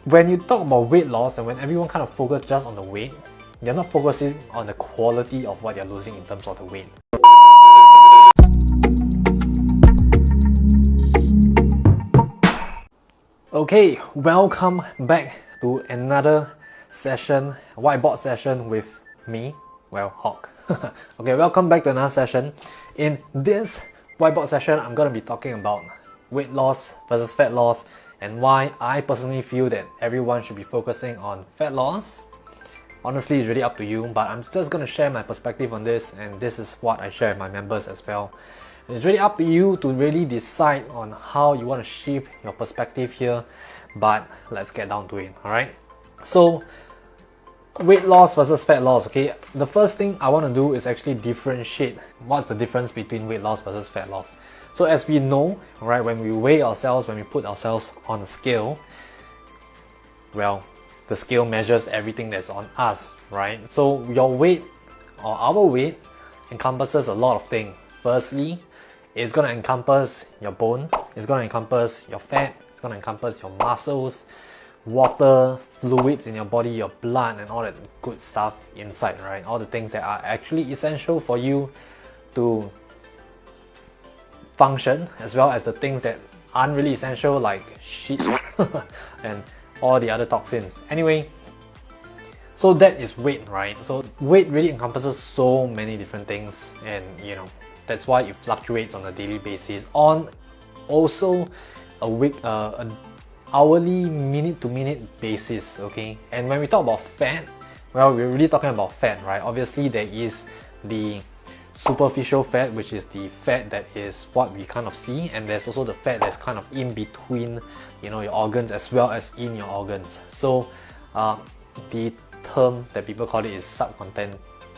when you talk about weight loss and when everyone kind of focuses just on the weight, you're not focusing on the quality of what you're losing in terms of the weight. Okay, welcome back to another session, whiteboard session with me, Hock. Okay, welcome back to another session. In this whiteboard session, I'm going to be talking about weight loss versus fat loss and why I personally feel that everyone should be focusing on fat loss. Honestly, it's really up to you, but I'm just going to share my perspective on this, and this is what I share with my members as well. It's really up to you to really decide on how you want to shift your perspective here, but let's get down to it, alright? So, weight loss versus fat loss, okay? The first thing I want to do is actually differentiate what's the difference between weight loss versus fat loss. So as we know, right, when we weigh ourselves, when we put ourselves on a scale, well, the scale measures everything that's on us, right? So your weight or our weight encompasses a lot of things. Firstly, it's going to encompass your bone, it's going to encompass your fat, it's going to encompass your muscles, water, fluids in your body, your blood, and all that good stuff inside, right? All the things that are actually essential for you to function, as well as the things that aren't really essential, like shit and all the other toxins. Anyway, so that is weight, right? So weight really encompasses so many different things, and you know, that's why it fluctuates on a daily basis, on also a week, an hourly, minute to minute basis, okay? And when we talk about fat, well, we're really talking about fat, right? Obviously, there is the superficial fat, which is the fat that is what we kind of see, and there's also the fat that's kind of in between, you know, your organs as well as in your organs. So the term that people call it is subcutaneous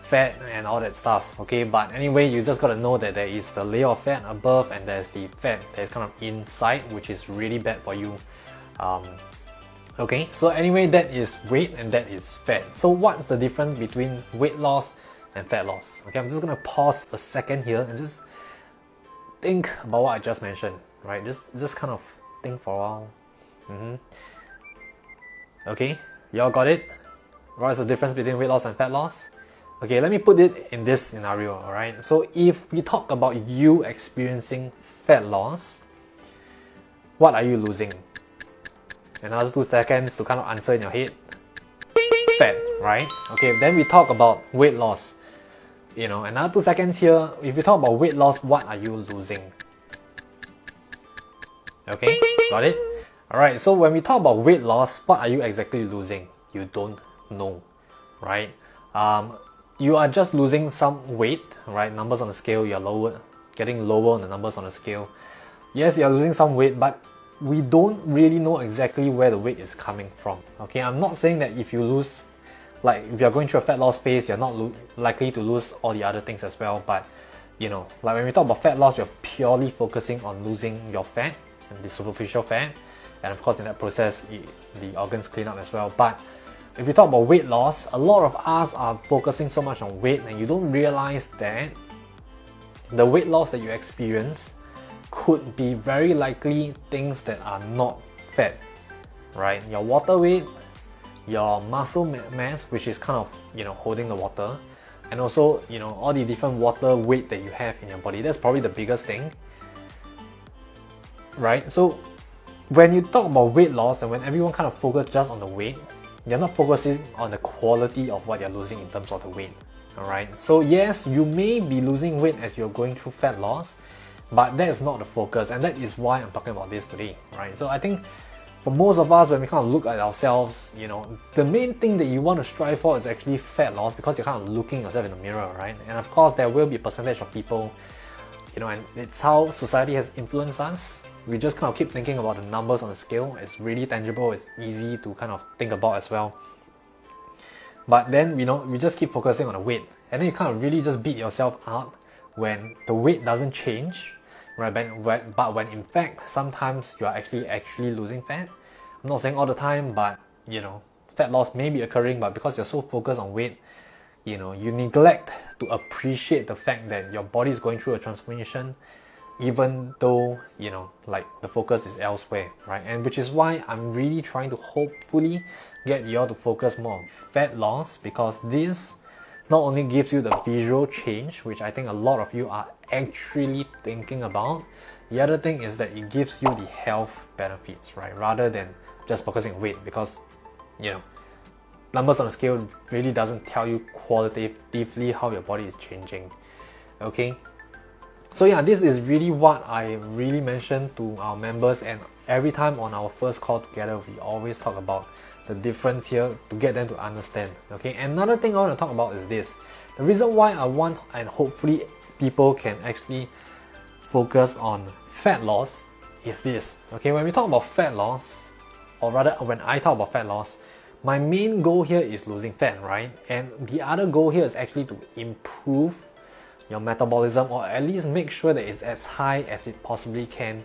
fat and all that stuff, okay? But anyway, you just got to know that there is the layer of fat above and there's the fat that's kind of inside, which is really bad for you. Okay, so anyway, that is weight and that is fat. So what's the difference between weight loss and fat loss? Okay, I'm just gonna pause a second here and just think about what I just mentioned, right? Just kind of think for a while. Okay, y'all got it? What's the difference between weight loss and fat loss? Okay, let me put it in this scenario, alright? So if we talk about you experiencing fat loss, what are you losing? Another 2 seconds to kind of answer in your head. Fat, right? Okay, then we talk about weight loss. You know, another 2 seconds here. If we talk about weight loss, what are you losing? Okay, got it? Alright, so when we talk about weight loss, what are you exactly losing? You don't know, right? You are just losing some weight, right? Numbers on the scale, you're getting lower on the numbers on the scale. Yes, you're losing some weight, but we don't really know exactly where the weight is coming from. Okay, I'm not saying that if you lose, like if you're going through a fat loss phase, you're not likely to lose all the other things as well. But you know, like when we talk about fat loss, you're purely focusing on losing your fat and the superficial fat, and of course in that process the organs clean up as well. But if we talk about weight loss, a lot of us are focusing so much on weight, and you don't realize that the weight loss that you experience could be very likely things that are not fat, right? Your water weight, your muscle mass, which is kind of, you know, holding the water, and also, you know, all the different water weight that you have in your body. That's probably the biggest thing, right? So when you talk about weight loss and when everyone kind of focuses just on the weight, you're not focusing on the quality of what you're losing in terms of the weight, alright? So yes, you may be losing weight as you're going through fat loss, but that is not the focus, and that is why I'm talking about this today, right? So I think for most of us, when we kind of look at ourselves, you know, the main thing that you want to strive for is actually fat loss, because you're kind of looking yourself in the mirror, right? And of course, there will be a percentage of people, you know, and it's how society has influenced us. We just kind of keep thinking about the numbers on the scale. It's really tangible, it's easy to kind of think about as well. But then, you know, we just keep focusing on the weight, and then you kind of really just beat yourself up when the weight doesn't change, right? But when in fact sometimes you are actually losing fat. I'm not saying all the time, but you know, fat loss may be occurring, but because you're so focused on weight, you know, you neglect to appreciate the fact that your body is going through a transformation, even though, you know, like the focus is elsewhere, right? And which is why I'm really trying to hopefully get you all to focus more on fat loss, because this not only gives you the visual change, which I think a lot of you are actually thinking about, the other thing is that it gives you the health benefits, right? Rather than just focusing on weight, because, you know, numbers on the scale really doesn't tell you qualitatively how your body is changing, okay? So yeah, this is really what I really mentioned to our members, and every time on our first call together, we always talk about the difference here to get them to understand, okay? Another thing I want to talk about is this. The reason why I want, and hopefully people can actually focus on fat loss, is this, okay? When we talk about fat loss, or rather when I talk about fat loss, my main goal here is losing fat, right? And the other goal here is actually to improve your metabolism, or at least make sure that it's as high as it possibly can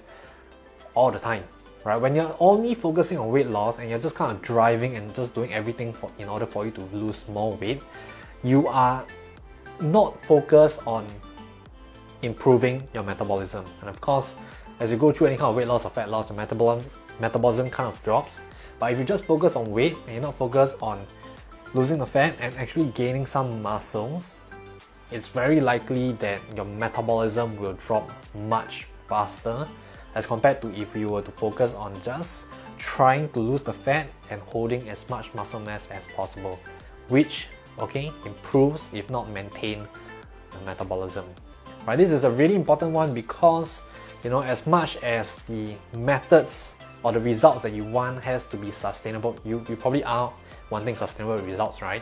all the time, right? When you're only focusing on weight loss and you're just kind of driving and just doing everything in order for you to lose more weight, you are not focused on improving your metabolism. And of course, as you go through any kind of weight loss or fat loss, your metabolism kind of drops. But if you just focus on weight and you're not focused on losing the fat and actually gaining some muscles, it's very likely that your metabolism will drop much faster as compared to if you were to focus on just trying to lose the fat and holding as much muscle mass as possible, which, okay, improves if not maintain the metabolism. Right, this is a really important one because, you know, as much as the methods or the results that you want has to be sustainable, you probably are wanting sustainable results, right?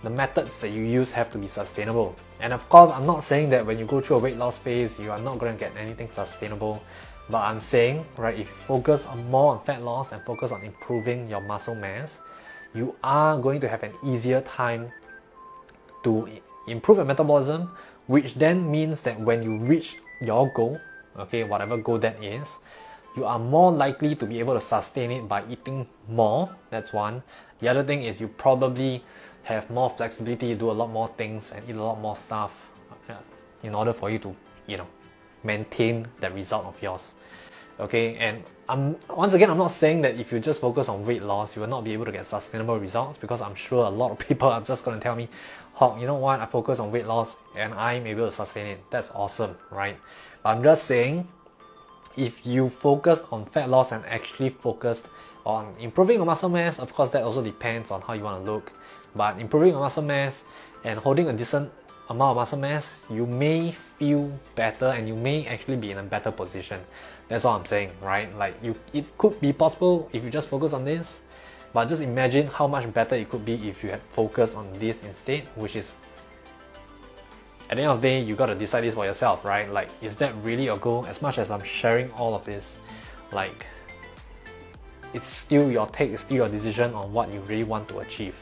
The methods that you use have to be sustainable. And of course, I'm not saying that when you go through a weight loss phase, you are not going to get anything sustainable. But I'm saying, right, if you focus more on fat loss and focus on improving your muscle mass, you are going to have an easier time to improve your metabolism, which then means that when you reach your goal, okay, whatever goal that is, you are more likely to be able to sustain it by eating more. That's one. The other thing is you probably have more flexibility to do a lot more things and eat a lot more stuff in order for you to, you know, maintain that result of yours. Okay, and once again, I'm not saying that if you just focus on weight loss, you will not be able to get sustainable results, because I'm sure a lot of people are just going to tell me, Hock, you know what, I focus on weight loss and I'm able to sustain it. That's awesome, right? But I'm just saying, if you focus on fat loss and actually focused on improving your muscle mass, of course that also depends on how you want to look, but improving your muscle mass and holding a decent amount of muscle mass, you may feel better and you may actually be in a better position. That's all I'm saying, right? Like, it could be possible if you just focus on this, but just imagine how much better it could be if you had focused on this instead, which is, at the end of the day, you got to decide this for yourself, right? Like, is that really your goal? As much as I'm sharing all of this, like, it's still your take, it's still your decision on what you really want to achieve.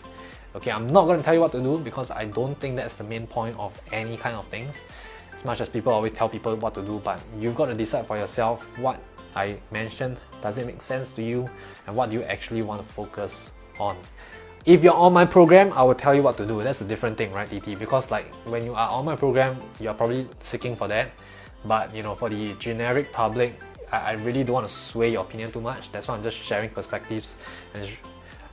Okay, I'm not going to tell you what to do, because I don't think that's the main point of any kind of things. As much as people always tell people what to do, but you've got to decide for yourself what I mentioned. Does it make sense to you? And what do you actually want to focus on? If you're on my program, I will tell you what to do. That's a different thing, right, DT? Because like, when you are on my program, you're probably seeking for that. But you know, for the generic public, I really don't want to sway your opinion too much. That's why I'm just sharing perspectives. And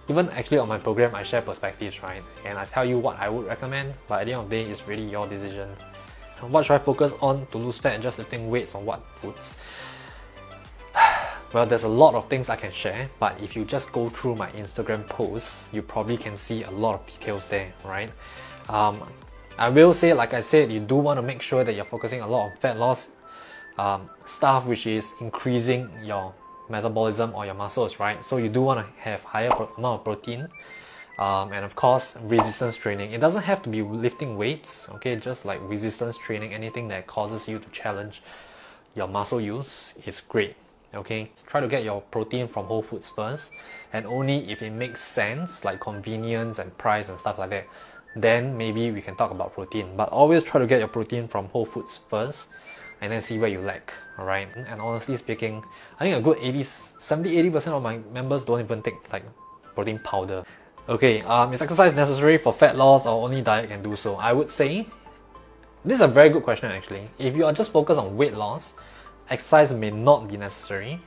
even actually on my program, I share perspectives, right? And I tell you what I would recommend, but at the end of the day, it's really your decision. What should I focus on to lose fat and just lifting weights on what foods? Well, there's a lot of things I can share, but if you just go through my Instagram posts, you probably can see a lot of details there, right? I will say, like I said, you do want to make sure that you're focusing a lot on fat loss stuff, which is increasing your metabolism or your muscles, right? So you do want to have higher amount of protein, and of course resistance training. It doesn't have to be lifting weights, okay? Just like resistance training, anything that causes you to challenge your muscle use is great. Okay, try to get your protein from whole foods first, and only if it makes sense, like convenience and price and stuff like that, then maybe we can talk about protein. But always try to get your protein from whole foods first, and then see where you lack. Alright, and honestly speaking, I think a good 70-80% of my members don't even take like protein powder. Okay, is exercise necessary for fat loss, or only diet can do so? I would say this is a very good question actually. If you are just focused on weight loss, exercise may not be necessary,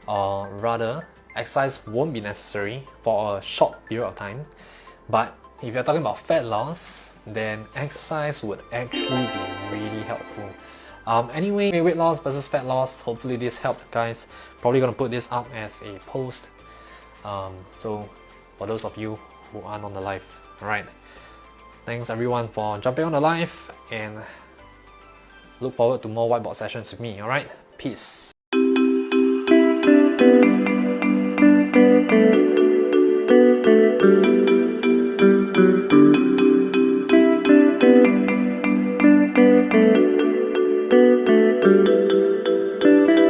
or rather, exercise won't be necessary for a short period of time. But if you're talking about fat loss, then exercise would actually be really helpful. Anyway, weight loss versus fat loss, hopefully this helped, guys. Probably gonna put this up as a post. So for those of you who aren't on the live, alright. Thanks everyone for jumping on the live, and look forward to more whiteboard sessions with me, alright? Peace.